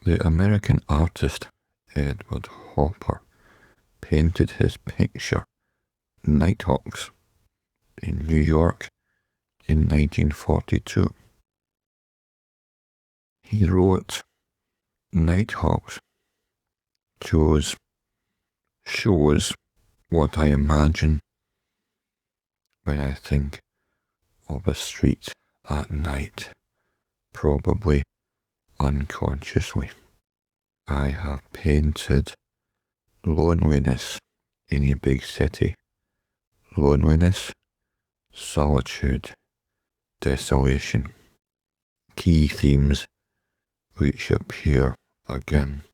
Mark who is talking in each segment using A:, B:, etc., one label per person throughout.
A: The American artist Edward Hopper painted his picture Nighthawks in New York in 1942. He wrote, "Nighthawks shows what I imagine when I think of a street at night, probably unconsciously. I have painted loneliness in a big city, loneliness, solitude, desolation, key themes which appear again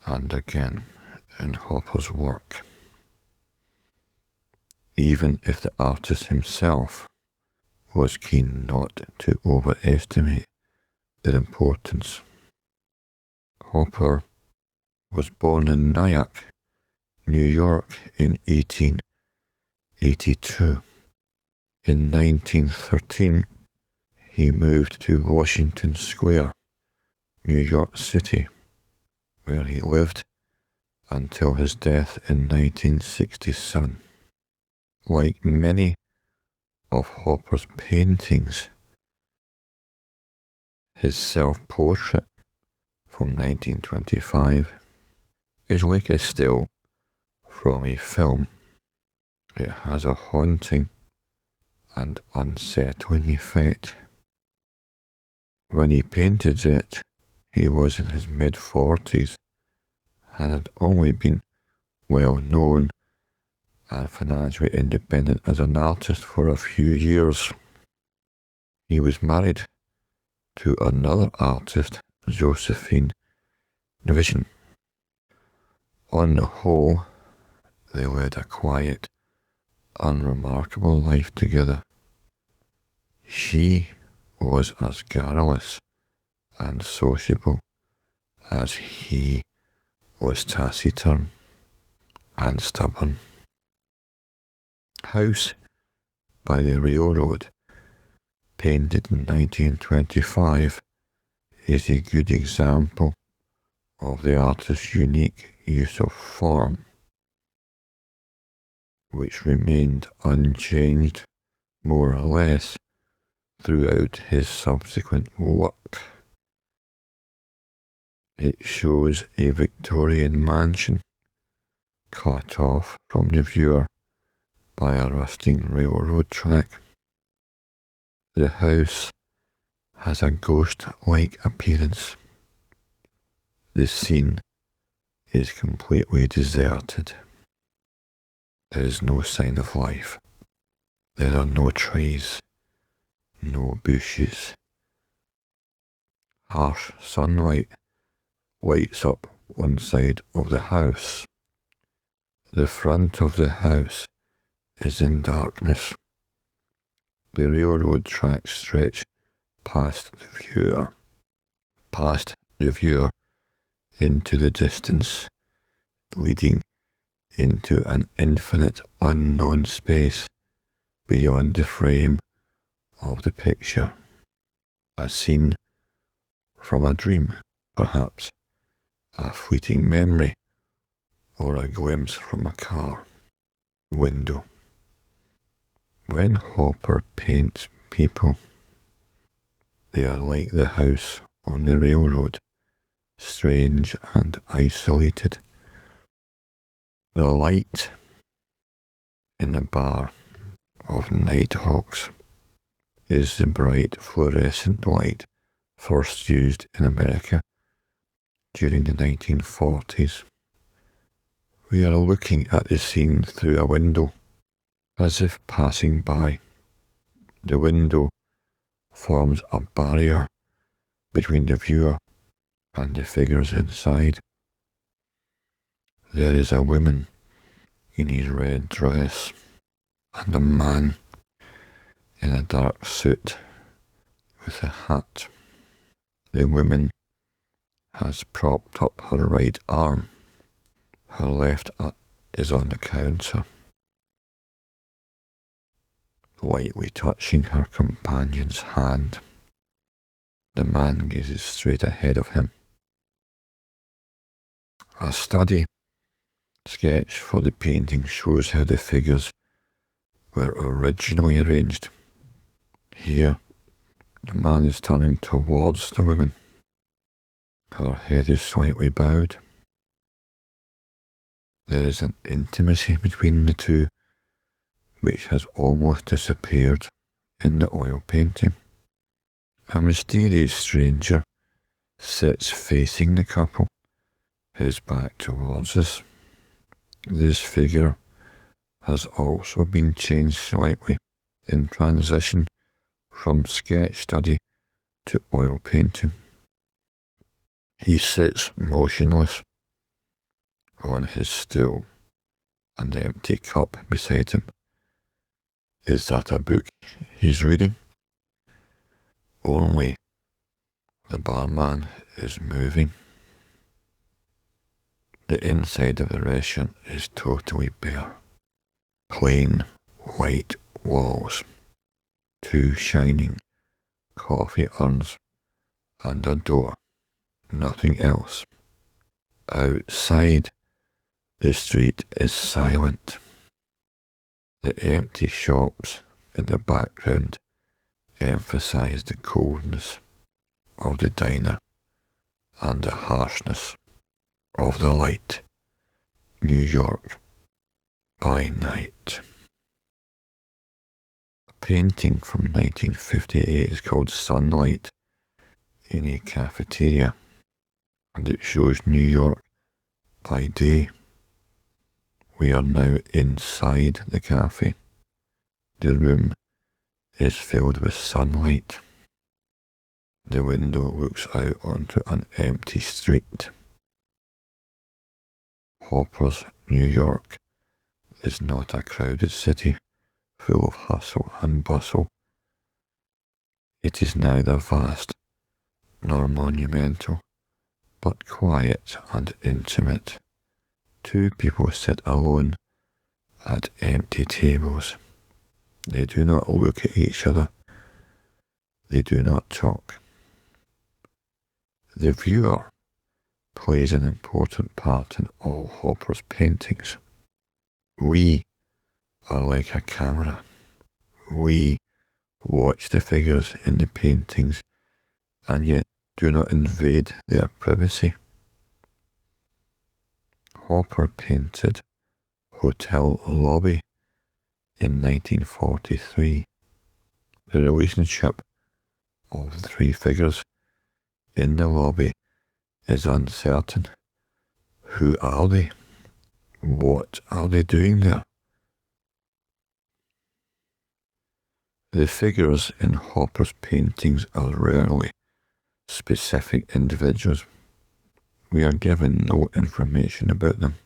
A: and again in Hopper's work. Even if the artist himself was keen not to overestimate their importance. Hopper was born in Nyack, New York in 1882. In 1913, he moved to Washington Square, New York City, where he lived until his death in 1967. Like many of Hopper's paintings, his self-portrait from 1925 is like a still from a film. It has a haunting and unsettling effect. When he painted it, he was in his mid-40s and had only been well known and financially independent as an artist for a few years. He was married to another artist, Josephine Nvision. On the whole, they led a quiet, unremarkable life together. She was as garrulous and sociable as he was taciturn and stubborn. House by the Railroad, painted in 1925, is a good example of the artist's unique use of form, which remained unchanged more or less throughout his subsequent work. It shows a Victorian mansion cut off from the viewer by a rusting railroad track. The house has a ghost-like appearance. The scene is completely deserted. There is no sign of life. There are no trees, no bushes. Harsh sunlight lights up one side of the house. The front of the house is in darkness. The railroad tracks stretch past the viewer into the distance, leading into an infinite unknown space beyond the frame of the picture. A scene from a dream, perhaps, a fleeting memory, or a glimpse from a car window. When Hopper paints people, they are like the house on the railroad, strange and isolated. The light in the bar of Nighthawks is the bright fluorescent light first used in America during the 1940s. We are looking at the scene through a window, as if passing by. The window forms a barrier between the viewer and the figures inside. There is a woman in a red dress and a man in a dark suit with a hat. The woman has propped up her right arm. Her left is on the counter, lightly touching her companion's hand. The man gazes straight ahead of him, A study sketch for the painting shows how the figures were originally arranged. Here, the man is turning towards the woman. Her head is slightly bowed. There is an intimacy between the two which has almost disappeared in the oil painting. A mysterious stranger sits facing the couple, his back towards us. This figure has also been changed slightly in transition from sketch study to oil painting. He sits motionless on his stool, an empty cup beside him. Is that a book he's reading? Only the barman is moving. The inside of the restaurant is totally bare. Plain white walls, 2 shining coffee urns, and a door. Nothing else. Outside, the street is silent. The empty shops in the background emphasize the coldness of the diner and the harshness of the light. New York by night. A painting from 1958 is called Sunlight in a Cafeteria, and it shows New York by day. We are now inside the cafe. The room is filled with sunlight. The window looks out onto an empty street. Hopper's New York is not a crowded city full of hustle and bustle. It is neither vast nor monumental, but quiet and intimate. 2 people sit alone at empty tables. They do not look at each other. They do not talk. The viewer plays an important part in all Hopper's paintings. We are like a camera. We watch the figures in the paintings and yet do not invade their privacy. Hopper painted Hotel Lobby in 1943. The relationship of the 3 figures in the lobby is uncertain. Who are they? What are they doing there? The figures in Hopper's paintings are rarely specific individuals. We are given no information about them.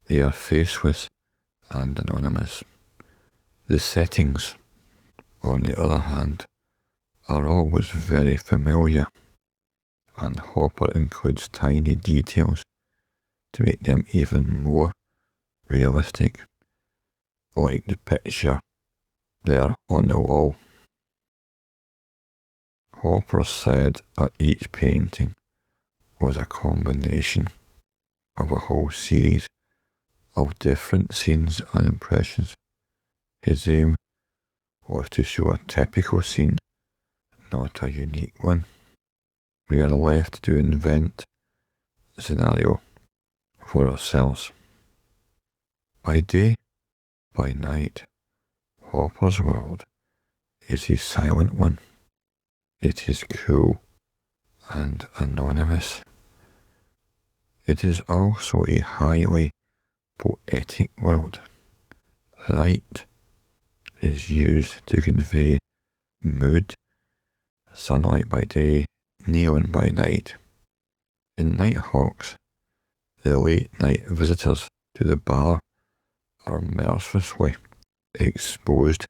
A: They are faceless and anonymous. The settings, on the other hand, are always very familiar, and Hopper includes tiny details to make them even more realistic, like the picture there on the wall. Hopper said that each painting was a combination of a whole series of different scenes and impressions. His aim was to show a typical scene, not a unique one. We are left to invent the scenario for ourselves. By day, by night, Hopper's world is a silent one. It is cool and anonymous. It is also a highly poetic world. Light is used to convey mood, sunlight by day, neon by night. In Nighthawks, the late night visitors to the bar are mercilessly exposed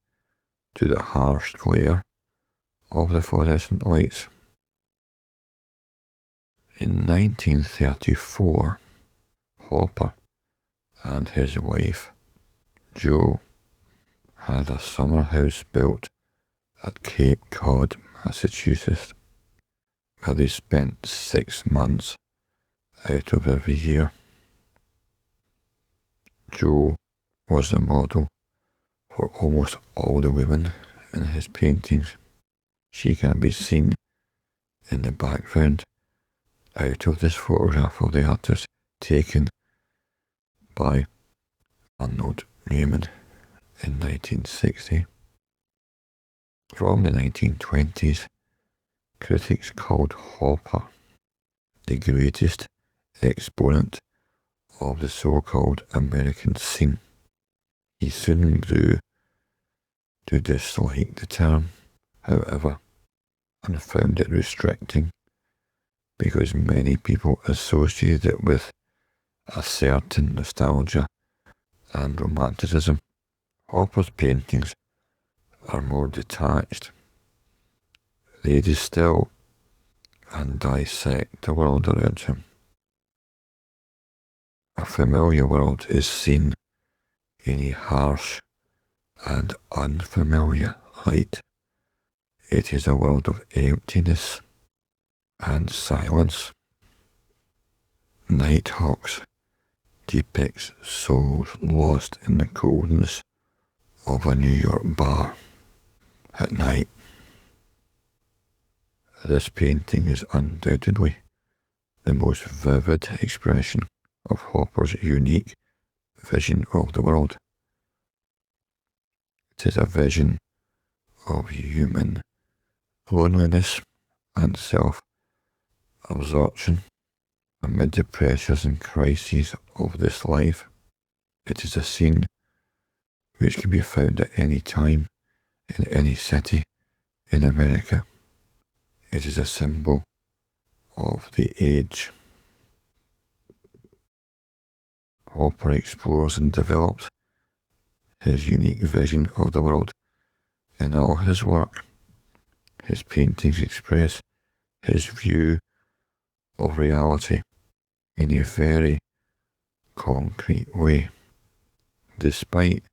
A: to the harsh glare of the fluorescent lights. In 1934, Hopper and his wife, Jo, had a summer house built at Cape Cod, Massachusetts, where they spent 6 months out of every year. Jo was the model for almost all the women in his paintings. She can be seen in the background out of this photograph of the artist taken by Arnold Newman in 1960. From the 1920s, critics called Hopper the greatest exponent of the so-called American scene. He soon grew to dislike the term, however, and found it restricting because many people associated it with a certain nostalgia and romanticism. Hopper's paintings are more detached. They distill and dissect the world around him. A familiar world is seen in a harsh and unfamiliar light. It is a world of emptiness and silence. Nighthawks depicts souls lost in the coldness of a New York bar at night. This painting is undoubtedly the most vivid expression of Hopper's unique vision of the world. It is a vision of human loneliness and self-absorption amid the pressures and crises of this life. It is a scene which can be found at any time in any city in America. It is a symbol of the age. Hopper explores and develops his unique vision of the world in all his work. His paintings express his view of reality in a very concrete way. Despite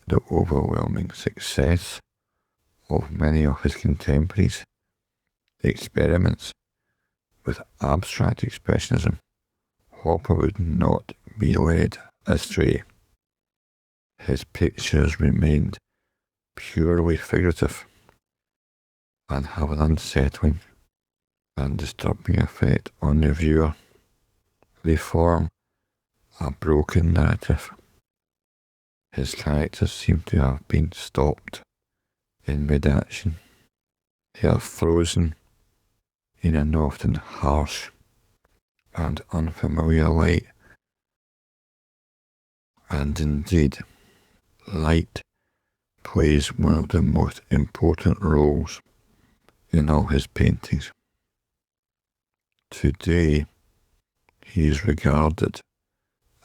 A: the overwhelming success of many of his contemporaries' experiments with abstract expressionism, Hopper would not be led astray. His pictures remained purely figurative and have an unsettling and disturbing effect on the viewer. They form a broken narrative. His characters seem to have been stopped in mid-action. They are frozen in an often harsh and unfamiliar light. And indeed, light plays one of the most important roles in all his paintings. Today, he is regarded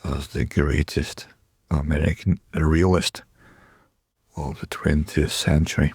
A: as the greatest American realist of the 20th century.